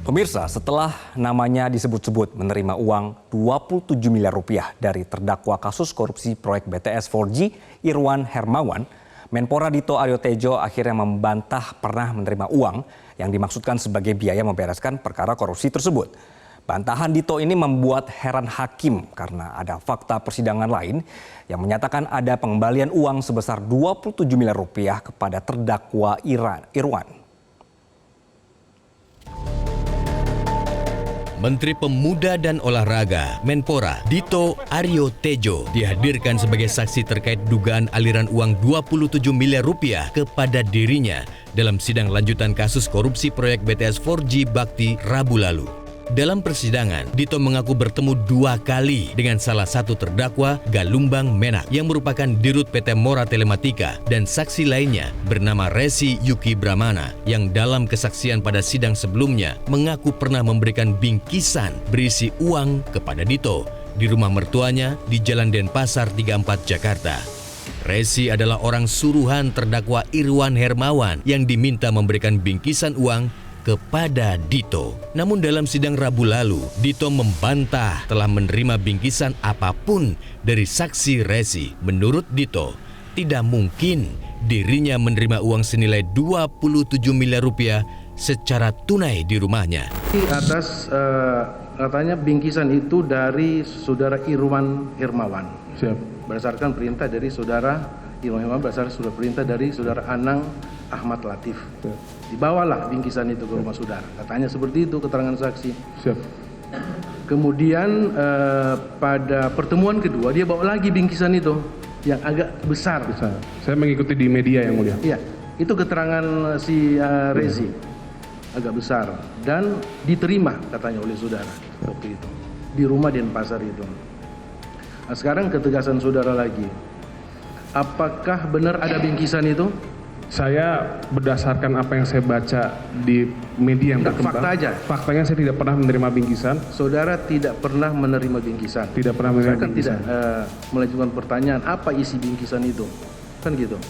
Pemirsa, setelah namanya disebut-sebut menerima uang 27 miliar rupiah dari terdakwa kasus korupsi proyek BTS 4G Irwan Hermawan, Menpora Dito Aryo Tejo akhirnya membantah pernah menerima uang yang dimaksudkan sebagai biaya membereskan perkara korupsi tersebut. Bantahan Dito ini membuat heran hakim karena ada fakta persidangan lain yang menyatakan ada pengembalian uang sebesar 27 miliar rupiah kepada terdakwa Irwan. Menteri Pemuda dan Olahraga, Menpora, Dito Aryo Tejo dihadirkan sebagai saksi terkait dugaan aliran uang 27 miliar rupiah kepada dirinya dalam sidang lanjutan kasus korupsi proyek BTS 4G Bakti Rabu lalu. Dalam persidangan, Dito mengaku bertemu 2 kali dengan salah satu terdakwa Galumbang Menak yang merupakan Dirut PT Mora Telematika dan saksi lainnya bernama Resi Yuki Bramana yang dalam kesaksian pada sidang sebelumnya mengaku pernah memberikan bingkisan berisi uang kepada Dito di rumah mertuanya di Jalan Denpasar 34 Jakarta. Resi adalah orang suruhan terdakwa Irwan Hermawan yang diminta memberikan bingkisan uang kepada Dito. Namun dalam sidang Rabu lalu, Dito membantah telah menerima bingkisan apapun dari saksi Resi. Menurut Dito, tidak mungkin dirinya menerima uang senilai 27 miliar rupiah secara tunai di rumahnya. Atas katanya bingkisan itu dari saudara Irwan Hermawan. Siap. Berdasarkan perintah dari saudara Irwan Hermawan, berdasarkan perintah dari saudara Anang Ahmad Latif. Siap. Dibawalah bingkisan itu ke rumah saudara. Katanya seperti itu keterangan saksi. Siap. Kemudian pada pertemuan kedua dia bawa lagi bingkisan itu yang agak besar. Saya mengikuti di media yang mulia. Iya, itu keterangan si Rezi. Agak besar dan diterima katanya oleh saudara waktu itu di rumah Denpasar itu. Nah, sekarang ketegasan saudara lagi. Apakah benar ada bingkisan itu? Saya berdasarkan apa yang saya baca di media yang berkembang. Fakta aja. Faktanya saya tidak pernah menerima bingkisan. Saudara tidak pernah menerima bingkisan. Tidak pernah menerima bingkisan. Tidak melanjutkan pertanyaan apa isi bingkisan itu, kan gitu.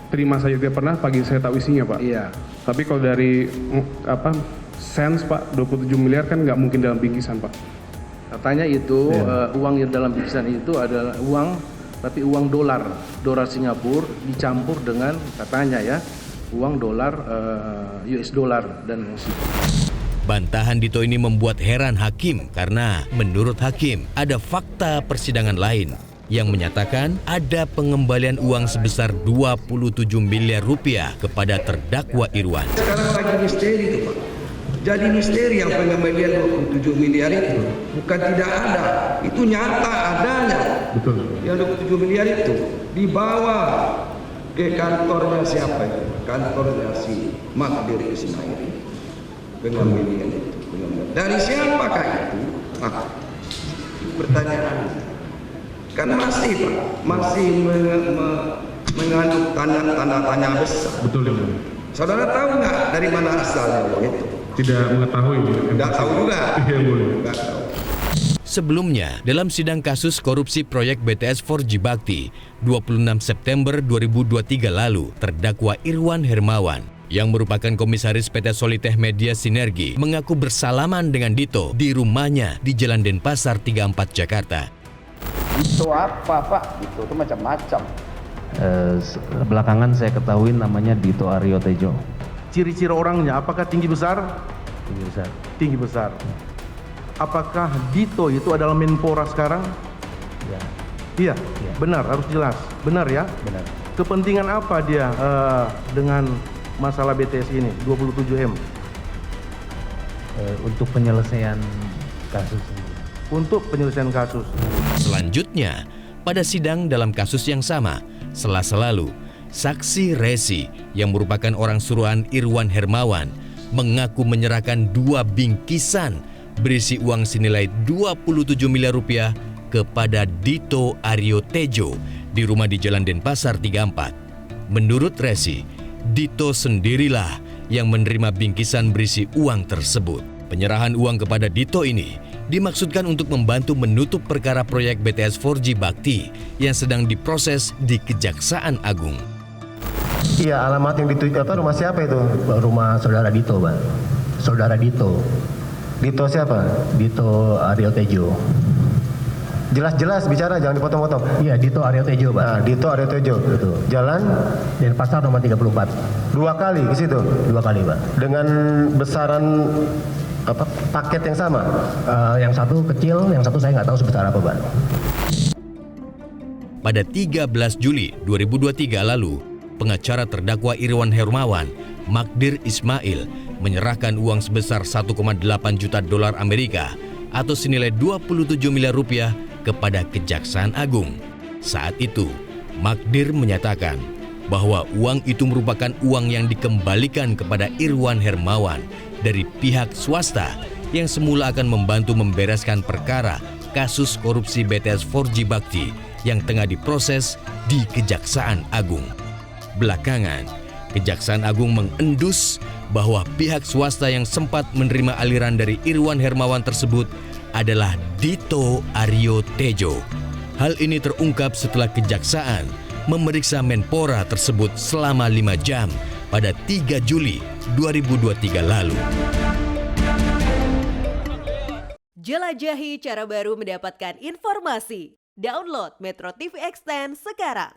Terima saja tidak pernah. Pagi saya tahu isinya, Pak. Iya. Tapi kalau dari sense, Pak, 27 miliar kan nggak mungkin dalam bingkisan, Pak. Katanya itu uang yang dalam bingkisan itu adalah uang. Tapi uang dolar Singapura dicampur dengan katanya ya uang dolar US dollar dan Bantahan Dito ini membuat heran hakim karena menurut hakim ada fakta persidangan lain yang menyatakan ada pengembalian uang sebesar 27 miliar rupiah kepada terdakwa Irwan. Sekarang lagi misteri itu, Pak. Jadi misteri yang pengembalian 27 miliar itu bukan tidak ada, itu nyata adanya. Betul. Yang 27 miliar itu dibawa ke kantornya siapa itu? Kantornya si Magdir Ismail. Pengembalian itu. Dari siapakah itu? Pertanyaan. Karena masih Pak, masih mengandung tanda tanya besar. Betul ya, Saudara tahu nggak dari mana asalnya uang itu? Tidak mengetahui. Tidak tahu juga. Iya, boleh. Tidak tahu. Sebelumnya, dalam sidang kasus korupsi proyek BTS 4G Bakti 26 September 2023 lalu, terdakwa Irwan Hermawan yang merupakan komisaris PT Solitech Media Sinergi mengaku bersalaman dengan Dito di rumahnya di Jalan Denpasar 34 Jakarta. Itu apa, Pak? Itu macam-macam. Belakangan saya ketahui namanya Dito Aryo Tejo. Ciri-ciri orangnya apakah tinggi besar? Tinggi besar. Tinggi besar. Apakah Dito itu adalah Menpora sekarang? Ya. Iya, benar, harus jelas. Benar ya? Benar. Kepentingan apa dia dengan masalah BTS ini, 27M? Untuk penyelesaian kasus ini. Untuk penyelesaian kasus. Selanjutnya, pada sidang dalam kasus yang sama, Selasa lalu, saksi Resi yang merupakan orang suruhan Irwan Hermawan mengaku menyerahkan 2 bingkisan berisi uang senilai 27 miliar rupiah kepada Dito Aryo Tejo di rumah di Jalan Denpasar 34. Menurut Resi, Dito sendirilah yang menerima bingkisan berisi uang tersebut. Penyerahan uang kepada Dito ini dimaksudkan untuk membantu menutup perkara proyek BTS 4G Bakti yang sedang diproses di Kejaksaan Agung. Iya, alamat yang dituju rumah siapa itu? Rumah saudara Dito, Bang. Saudara Dito. Dito siapa? Dito Aryo Tejo. Jelas-jelas bicara, jangan dipotong-potong. Iya, Dito Aryo Tejo, Pak. Nah, Dito Aryo Tejo. Betul. Jalan Denpasar nomor 34. 2 kali ke situ 2 kali, Pak. dengan besaran apa? Paket yang sama. Yang satu kecil, yang satu saya nggak tahu sebesar apa, Pak. Pada 13 Juli 2023 lalu, pengacara terdakwa Irwan Hermawan, Magdir Ismail, menyerahkan uang sebesar 1,8 juta dolar Amerika atau senilai 27 miliar rupiah kepada Kejaksaan Agung. Saat itu, Magdir menyatakan bahwa uang itu merupakan uang yang dikembalikan kepada Irwan Hermawan dari pihak swasta yang semula akan membantu membereskan perkara kasus korupsi BTS 4G Bakti yang tengah diproses di Kejaksaan Agung. Belakangan, Kejaksaan Agung mengendus bahwa pihak swasta yang sempat menerima aliran dari Irwan Hermawan tersebut adalah Dito Aryo Tejo. Hal ini terungkap setelah Kejaksaan memeriksa Menpora tersebut selama 5 jam pada 3 Juli 2023 lalu. Jelajahi cara baru mendapatkan informasi. Download Metro TV Extend sekarang.